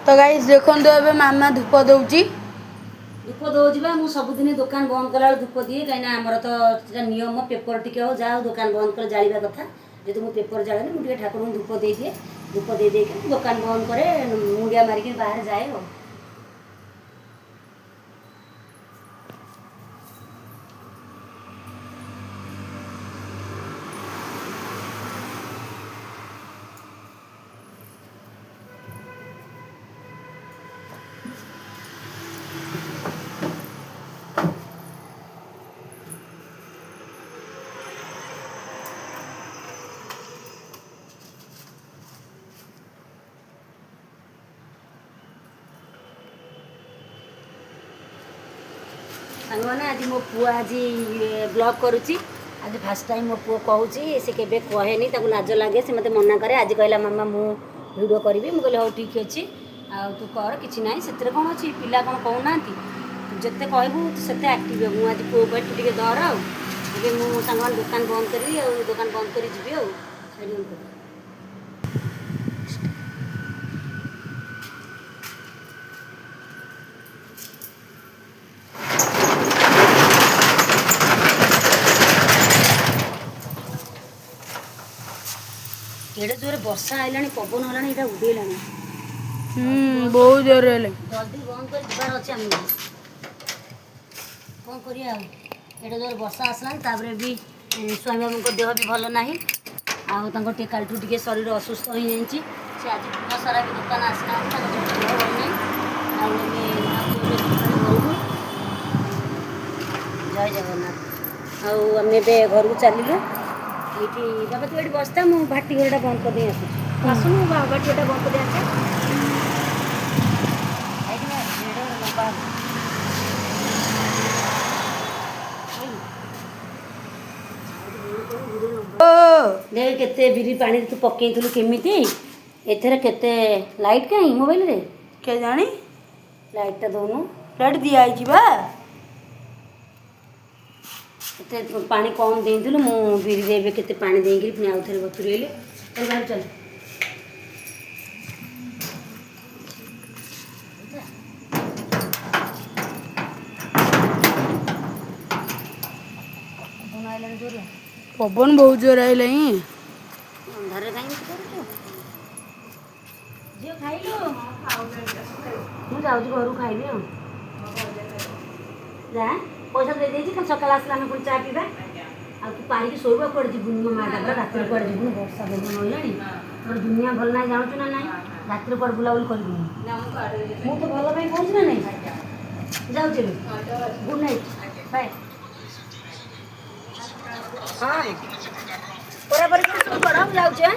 तो गाइस देखंतु एबे मामा धूप दउची धूप दउची बा मु सबुदिन दुकान बंद कला धूप दिए कहीं हमर तो नियम पेपर टिके हो जा दुकान बंद कर जालिबा कथा जेतु मु पेपर जाले मु टिके ठाकुर धूप दे दिए धूप दे दे के दुकान बंद करे मुंडिया मारी के बाहर जाए हो सांगना आज मो पुआ आज ब्लॉग करुच्ची आज फास्ट टाइम मो पुआ कहूँ से केवे कहेनी लाज लगे से मत मना करे आज कहला मामा मु वीडियो करी मुझे कहली हाँ ठीक अच्छे आ तू कर कि ना से कौन अच्छी पिला कौन कहूना जिते कहबू से आक्टिव मुझे आज पुओ कह तू धर आगे मु सांग दुकान बंद करी दुकान बंद कर जी एडे जोरे वर्षा आइलानी पवन हलानी एटा उडेलानी बहुत जोर हेले जल्दी बंद कर जबार अछि हम कोन करिया एडे जोरे वर्षा आसलानी ताबरे भी स्वामी बाबू को देह भी भलो नाही आ तांको टे कालटू टिके शरीर असुस्थ हो जाईची से आज पूरा सारा भी दुकान आसना तांको देह भलो नाही आ जय जगन्नाथ आ हमें बे घर को चलिलु ये बाबा तू ये बसता मु भाटी घरटा बंद कर दे आसुन भाटीटा बंद कर दे देख केते बिरी पानी तू पकेइथलु केमिति एथरे केते लाइट काई मोबाइल रे के जानी लाइट ता दोनु लाइट दिया आइची बा एते पानी कम देइथलु मु बिरी देबे केते पानी देइकरी पुनी आउ थरे बतुरेले चल बाहर चल पवन बहुत जोर आइले अंधारे काई करू जियो खाइलो मु जाउची घरु खाइबे हो जा पैसा दे देजी कल सकाल आसला में चा पीबा आ तू पानी की सोइबा पड़ जी बुनिया माटा रात रे पड़ जी वर्षा दिन होइलानी और दुनिया भल ना जानछु ना नहीं रात रे पड़ बुलाउल करबी मु तो भलो भाई कहछ ना नहीं जाउ जे गुड नाइट बाय हां बराबर के सब पढ़ा जाउ जे